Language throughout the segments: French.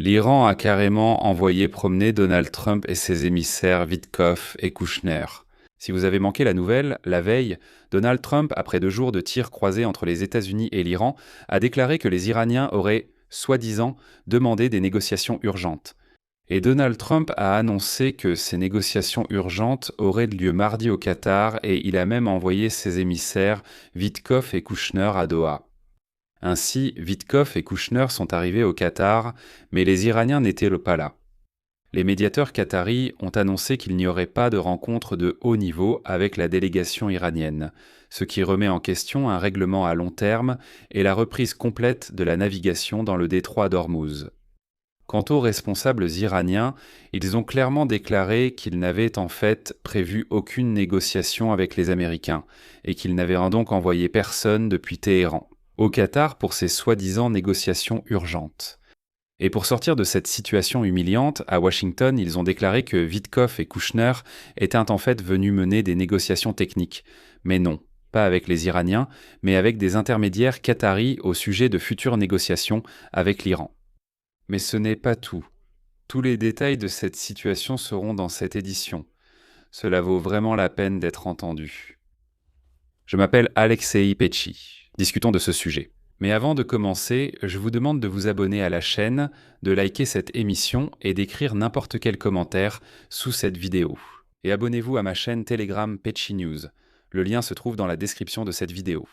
L'Iran a carrément envoyé promener Donald Trump et ses émissaires Witkoff et Kushner. Si vous avez manqué la nouvelle, la veille, Donald Trump, après 2 jours de tirs croisés entre les États-Unis et l'Iran, a déclaré que les Iraniens auraient, soi-disant, demandé des négociations urgentes. Et Donald Trump a annoncé que ces négociations urgentes auraient lieu mardi au Qatar et il a même envoyé ses émissaires Witkoff et Kushner à Doha. Ainsi, Witkoff et Kushner sont arrivés au Qatar, mais les Iraniens n'étaient pas là. Les médiateurs qataris ont annoncé qu'il n'y aurait pas de rencontre de haut niveau avec la délégation iranienne, ce qui remet en question un règlement à long terme et la reprise complète de la navigation dans le détroit d'Ormuz. Quant aux responsables iraniens, ils ont clairement déclaré qu'ils n'avaient en fait prévu aucune négociation avec les Américains et qu'ils n'avaient donc envoyé personne depuis Téhéran au Qatar pour ces soi-disant négociations urgentes. Et pour sortir de cette situation humiliante, à Washington, ils ont déclaré que Witkoff et Kushner étaient en fait venus mener des négociations techniques. Mais non, pas avec les Iraniens, mais avec des intermédiaires qataris au sujet de futures négociations avec l'Iran. Mais ce n'est pas tout. Tous les détails de cette situation seront dans cette édition. Cela vaut vraiment la peine d'être entendu. Je m'appelle Alexei Petchi. Discutons de ce sujet. Mais avant de commencer, je vous demande de vous abonner à la chaîne, de liker cette émission et d'écrire n'importe quel commentaire sous cette vidéo. Et abonnez-vous à ma chaîne Telegram Petchi News. Le lien se trouve dans la description de cette vidéo.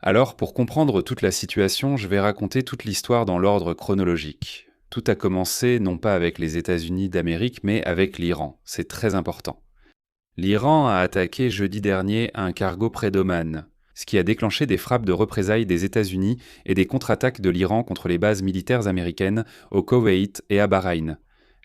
Alors, pour comprendre toute la situation, je vais raconter toute l'histoire dans l'ordre chronologique. Tout a commencé non pas avec les États-Unis d'Amérique, mais avec l'Iran. C'est très important. L'Iran a attaqué jeudi dernier un cargo près d'Oman, ce qui a déclenché des frappes de représailles des États-Unis et des contre-attaques de l'Iran contre les bases militaires américaines au Koweït et à Bahreïn.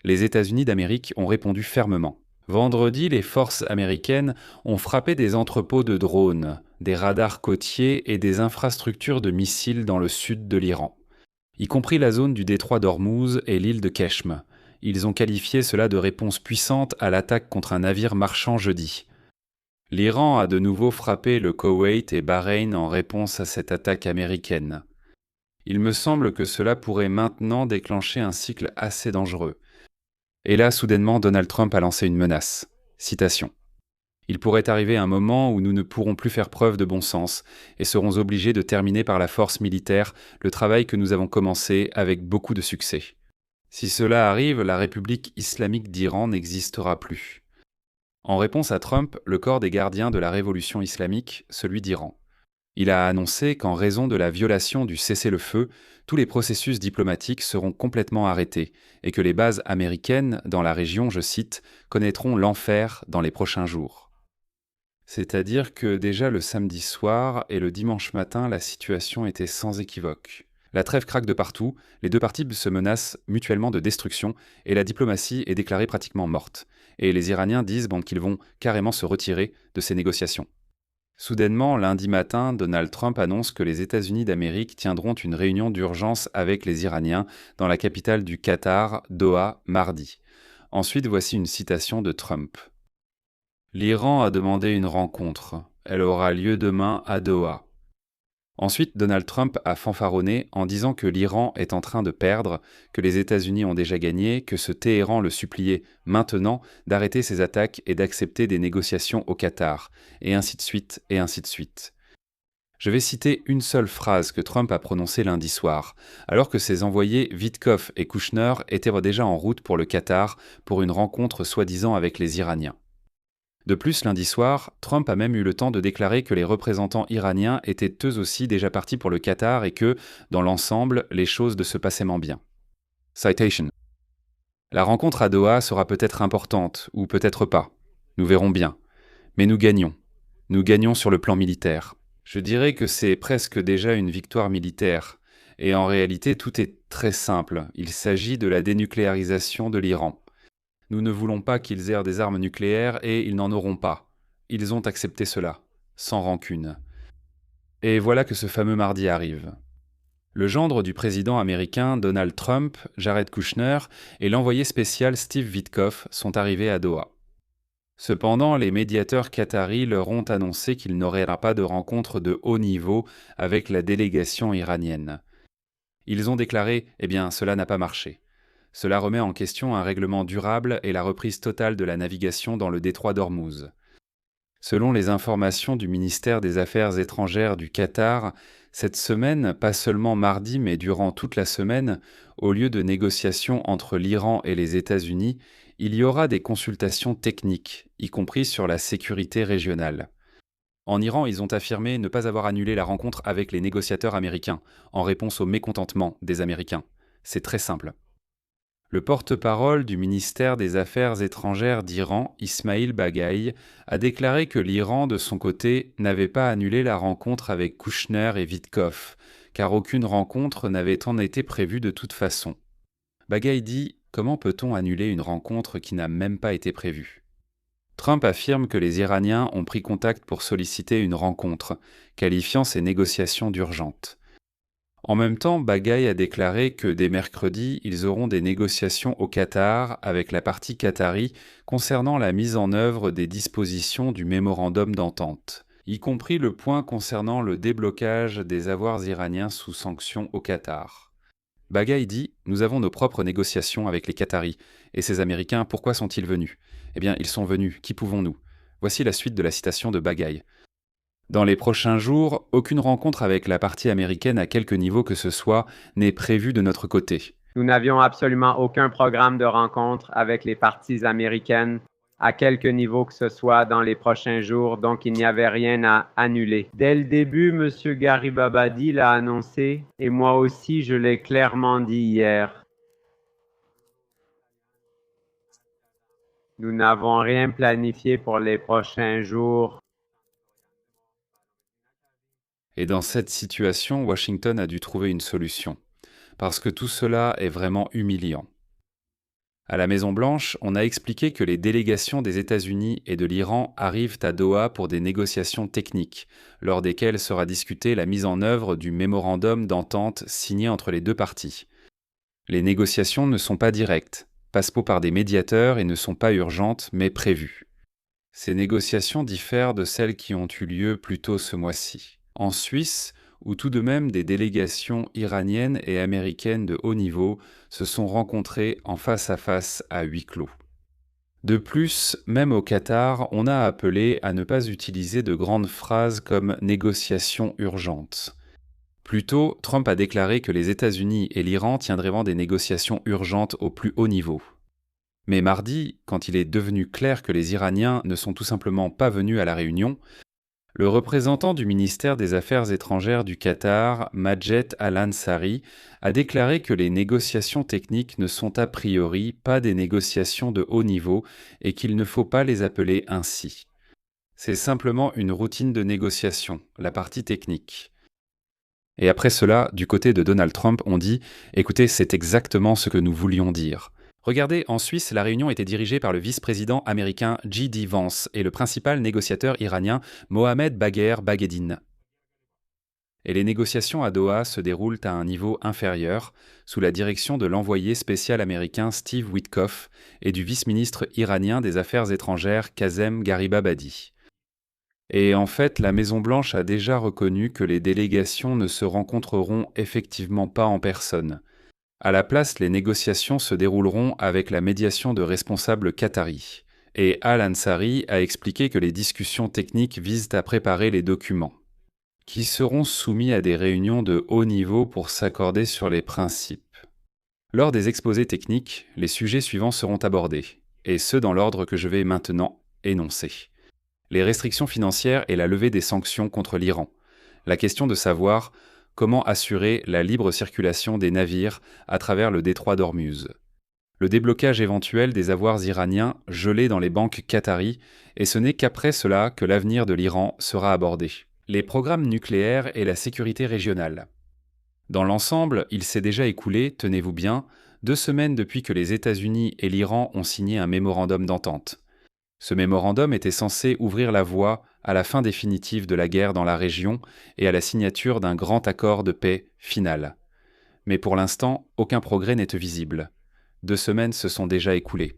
Les États-Unis d'Amérique ont répondu fermement. Vendredi, les forces américaines ont frappé des entrepôts de drones, des radars côtiers et des infrastructures de missiles dans le sud de l'Iran, y compris la zone du détroit d'Ormuz et l'île de Keshm. Ils ont qualifié cela de réponse puissante à l'attaque contre un navire marchand jeudi. L'Iran a de nouveau frappé le Koweït et Bahreïn en réponse à cette attaque américaine. Il me semble que cela pourrait maintenant déclencher un cycle assez dangereux. Et là, soudainement, Donald Trump a lancé une menace. Citation. « Il pourrait arriver un moment où nous ne pourrons plus faire preuve de bon sens et serons obligés de terminer par la force militaire le travail que nous avons commencé avec beaucoup de succès. Si cela arrive, la République islamique d'Iran n'existera plus. » En réponse à Trump, le corps des gardiens de la révolution islamique, celui d'Iran. Il a annoncé qu'en raison de la violation du cessez-le-feu, tous les processus diplomatiques seront complètement arrêtés et que les bases américaines dans la région, je cite, connaîtront l'enfer dans les prochains jours. C'est-à-dire que déjà le samedi soir et le dimanche matin, la situation était sans équivoque. La trêve craque de partout, les deux parties se menacent mutuellement de destruction et la diplomatie est déclarée pratiquement morte. Et les Iraniens disent qu'ils vont carrément se retirer de ces négociations. Soudainement, lundi matin, Donald Trump annonce que les États-Unis d'Amérique tiendront une réunion d'urgence avec les Iraniens dans la capitale du Qatar, Doha, mardi. Ensuite, voici une citation de Trump. « L'Iran a demandé une rencontre. Elle aura lieu demain à Doha. » Ensuite, Donald Trump a fanfaronné en disant que l'Iran est en train de perdre, que les États-Unis ont déjà gagné, que ce Téhéran le suppliait maintenant d'arrêter ses attaques et d'accepter des négociations au Qatar, et ainsi de suite, et ainsi de suite. Je vais citer une seule phrase que Trump a prononcée lundi soir, alors que ses envoyés Witkoff et Kushner étaient déjà en route pour le Qatar pour une rencontre soi-disant avec les Iraniens. De plus, lundi soir, Trump a même eu le temps de déclarer que les représentants iraniens étaient eux aussi déjà partis pour le Qatar et que, dans l'ensemble, les choses se passaient bien. Citation. La rencontre à Doha sera peut-être importante, ou peut-être pas. Nous verrons bien. Mais nous gagnons. Nous gagnons sur le plan militaire. Je dirais que c'est presque déjà une victoire militaire. Et en réalité, tout est très simple. Il s'agit de la dénucléarisation de l'Iran. Nous ne voulons pas qu'ils aient des armes nucléaires et ils n'en auront pas. Ils ont accepté cela, sans rancune. Et voilà que ce fameux mardi arrive. Le gendre du président américain Donald Trump, Jared Kushner, et l'envoyé spécial Steve Witkoff sont arrivés à Doha. Cependant, les médiateurs qataris leur ont annoncé qu'il n'y aurait pas de rencontre de haut niveau avec la délégation iranienne. Ils ont déclaré « Eh bien, cela n'a pas marché ». Cela remet en question un règlement durable et la reprise totale de la navigation dans le détroit d'Ormuz. Selon les informations du ministère des Affaires étrangères du Qatar, cette semaine, pas seulement mardi mais durant toute la semaine, au lieu de négociations entre l'Iran et les États-Unis, il y aura des consultations techniques, y compris sur la sécurité régionale. En Iran, ils ont affirmé ne pas avoir annulé la rencontre avec les négociateurs américains, en réponse au mécontentement des Américains. C'est très simple. Le porte-parole du ministère des Affaires étrangères d'Iran, Ismail Baghaei, a déclaré que l'Iran, de son côté, n'avait pas annulé la rencontre avec Kouchner et Witkoff, car aucune rencontre n'avait en été prévue de toute façon. Baghaei dit « Comment peut-on annuler une rencontre qui n'a même pas été prévue ?» Trump affirme que les Iraniens ont pris contact pour solliciter une rencontre, qualifiant ces négociations d'urgentes. En même temps, Baghaei a déclaré que dès mercredi, ils auront des négociations au Qatar avec la partie qatari concernant la mise en œuvre des dispositions du mémorandum d'entente, y compris le point concernant le déblocage des avoirs iraniens sous sanctions au Qatar. Baghaei dit « Nous avons nos propres négociations avec les Qataris. Et ces Américains, pourquoi sont-ils venus ? Eh bien, ils sont venus. Qui pouvons-nous » Voici la suite de la citation de Baghaei. Dans les prochains jours, aucune rencontre avec la partie américaine à quelque niveau que ce soit n'est prévue de notre côté. Nous n'avions absolument aucun programme de rencontre avec les parties américaines à quelque niveau que ce soit dans les prochains jours, donc il n'y avait rien à annuler. Dès le début, M. Garibabadi l'a annoncé et moi aussi je l'ai clairement dit hier. Nous n'avons rien planifié pour les prochains jours. Et dans cette situation, Washington a dû trouver une solution, parce que tout cela est vraiment humiliant. À la Maison-Blanche, on a expliqué que les délégations des États-Unis et de l'Iran arrivent à Doha pour des négociations techniques, lors desquelles sera discutée la mise en œuvre du mémorandum d'entente signé entre les deux parties. Les négociations ne sont pas directes, passent par des médiateurs et ne sont pas urgentes, mais prévues. Ces négociations diffèrent de celles qui ont eu lieu plus tôt ce mois-ci. En Suisse, où tout de même des délégations iraniennes et américaines de haut niveau se sont rencontrées en face à huis clos. De plus, même au Qatar, on a appelé à ne pas utiliser de grandes phrases comme « négociations urgentes ». Plutôt, Trump a déclaré que les États-Unis et l'Iran tiendraient des négociations urgentes au plus haut niveau. Mais mardi, quand il est devenu clair que les Iraniens ne sont tout simplement pas venus à la réunion, le représentant du ministère des Affaires étrangères du Qatar, Majed Al-Ansari, a déclaré que les négociations techniques ne sont a priori pas des négociations de haut niveau et qu'il ne faut pas les appeler ainsi. C'est simplement une routine de négociation, la partie technique. Et après cela, du côté de Donald Trump, on dit « Écoutez, c'est exactement ce que nous voulions dire ». Regardez, en Suisse, la réunion était dirigée par le vice-président américain J.D. Vance et le principal négociateur iranien Mohamed Bagher Bagheddine. Et les négociations à Doha se déroulent à un niveau inférieur, sous la direction de l'envoyé spécial américain Steve Witkoff et du vice-ministre iranien des Affaires étrangères Kazem Garibabadi. Et en fait, la Maison-Blanche a déjà reconnu que les délégations ne se rencontreront effectivement pas en personne. À la place, les négociations se dérouleront avec la médiation de responsables qataris. Et Al-Ansari a expliqué que les discussions techniques visent à préparer les documents, qui seront soumis à des réunions de haut niveau pour s'accorder sur les principes. Lors des exposés techniques, les sujets suivants seront abordés, et ce dans l'ordre que je vais maintenant énoncer. Les restrictions financières et la levée des sanctions contre l'Iran. La question de savoir comment assurer la libre circulation des navires à travers le détroit d'Ormuz. Le déblocage éventuel des avoirs iraniens gelés dans les banques qataries, et ce n'est qu'après cela que l'avenir de l'Iran sera abordé. Les programmes nucléaires et la sécurité régionale. Dans l'ensemble, il s'est déjà écoulé, tenez-vous bien, 2 semaines depuis que les États-Unis et l'Iran ont signé un mémorandum d'entente. Ce mémorandum était censé ouvrir la voie à la fin définitive de la guerre dans la région et à la signature d'un grand accord de paix final. Mais pour l'instant, aucun progrès n'est visible. 2 semaines se sont déjà écoulées.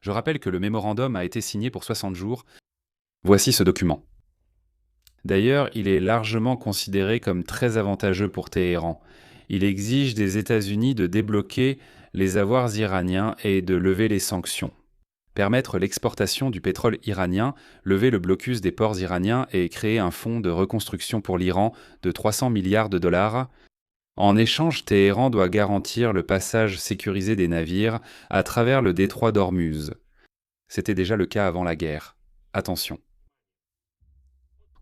Je rappelle que le mémorandum a été signé pour 60 jours. Voici ce document. D'ailleurs, il est largement considéré comme très avantageux pour Téhéran. Il exige des États-Unis de débloquer les avoirs iraniens et de lever les sanctions. Permettre l'exportation du pétrole iranien, lever le blocus des ports iraniens et créer un fonds de reconstruction pour l'Iran de 300 milliards de dollars. En échange, Téhéran doit garantir le passage sécurisé des navires à travers le détroit d'Ormuz. C'était déjà le cas avant la guerre. Attention.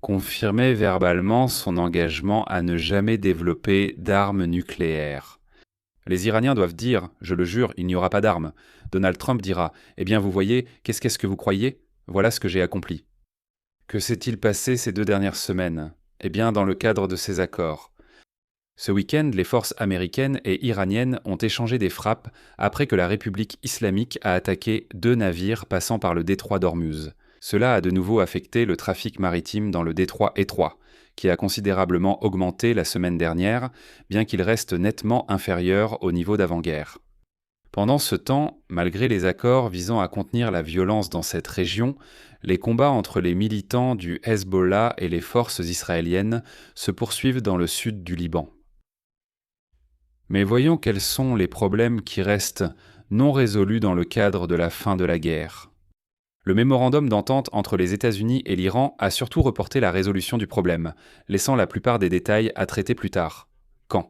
Confirmer verbalement son engagement à ne jamais développer d'armes nucléaires. Les Iraniens doivent dire « Je le jure, il n'y aura pas d'armes ». Donald Trump dira « Eh bien, vous voyez, qu'est-ce que vous croyez ? Voilà ce que j'ai accompli ». Que s'est-il passé ces 2 dernières semaines ? Eh bien, dans le cadre de ces accords. Ce week-end, les forces américaines et iraniennes ont échangé des frappes après que la République islamique a attaqué 2 navires passant par le détroit d'Ormuz. Cela a de nouveau affecté le trafic maritime dans le détroit étroit, qui a considérablement augmenté la semaine dernière, bien qu'il reste nettement inférieur au niveau d'avant-guerre. Pendant ce temps, malgré les accords visant à contenir la violence dans cette région, les combats entre les militants du Hezbollah et les forces israéliennes se poursuivent dans le sud du Liban. Mais voyons quels sont les problèmes qui restent non résolus dans le cadre de la fin de la guerre. Le mémorandum d'entente entre les États-Unis et l'Iran a surtout reporté la résolution du problème, laissant la plupart des détails à traiter plus tard. Quand ?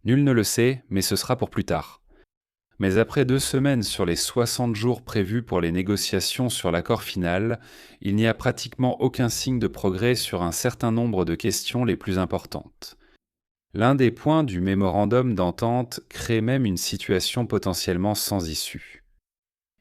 Nul ne le sait, mais ce sera pour plus tard. Mais après 2 semaines sur les 60 jours prévus pour les négociations sur l'accord final, il n'y a pratiquement aucun signe de progrès sur un certain nombre de questions les plus importantes. L'un des points du mémorandum d'entente crée même une situation potentiellement sans issue.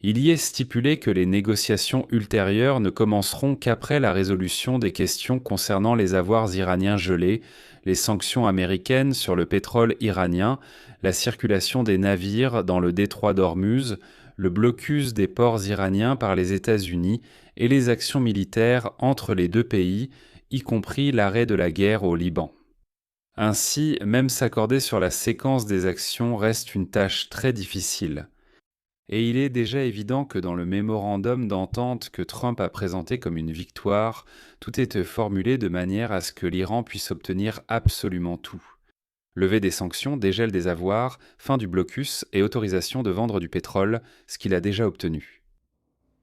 Il y est stipulé que les négociations ultérieures ne commenceront qu'après la résolution des questions concernant les avoirs iraniens gelés, les sanctions américaines sur le pétrole iranien, la circulation des navires dans le détroit d'Ormuz, le blocus des ports iraniens par les États-Unis et les actions militaires entre les 2 pays, y compris l'arrêt de la guerre au Liban. Ainsi, même s'accorder sur la séquence des actions reste une tâche très difficile. Et il est déjà évident que dans le mémorandum d'entente que Trump a présenté comme une victoire, tout est formulé de manière à ce que l'Iran puisse obtenir absolument tout. Levée des sanctions, dégel des avoirs, fin du blocus et autorisation de vendre du pétrole, ce qu'il a déjà obtenu.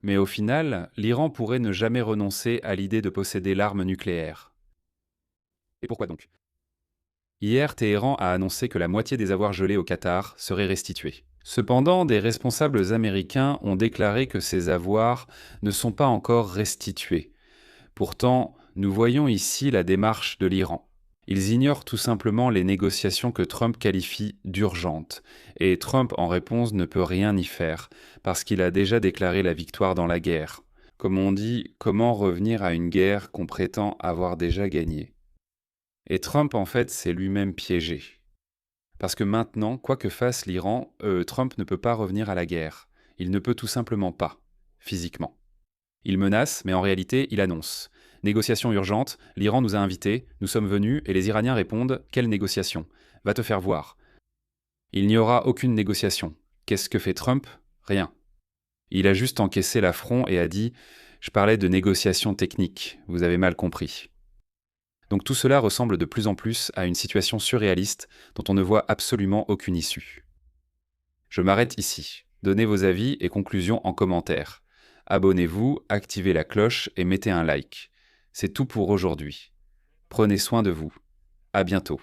Mais au final, l'Iran pourrait ne jamais renoncer à l'idée de posséder l'arme nucléaire. Et pourquoi donc ? Hier, Téhéran a annoncé que la moitié des avoirs gelés au Qatar seraient restitués. Cependant, des responsables américains ont déclaré que ces avoirs ne sont pas encore restitués. Pourtant, nous voyons ici la démarche de l'Iran. Ils ignorent tout simplement les négociations que Trump qualifie d'urgentes, et Trump en réponse ne peut rien y faire, parce qu'il a déjà déclaré la victoire dans la guerre. Comme on dit, comment revenir à une guerre qu'on prétend avoir déjà gagnée ? Et Trump, en fait, s'est lui-même piégé. Parce que maintenant, quoi que fasse l'Iran, Trump ne peut pas revenir à la guerre. Il ne peut tout simplement pas, physiquement. Il menace, mais en réalité, il annonce. Négociation urgente, l'Iran nous a invités, nous sommes venus, et les Iraniens répondent « Quelle négociation ? Va te faire voir ». Il n'y aura aucune négociation. Qu'est-ce que fait Trump ? Rien. Il a juste encaissé l'affront et a dit « Je parlais de négociation technique, vous avez mal compris ». Donc tout cela ressemble de plus en plus à une situation surréaliste dont on ne voit absolument aucune issue. Je m'arrête ici. Donnez vos avis et conclusions en commentaire. Abonnez-vous, activez la cloche et mettez un like. C'est tout pour aujourd'hui. Prenez soin de vous. À bientôt.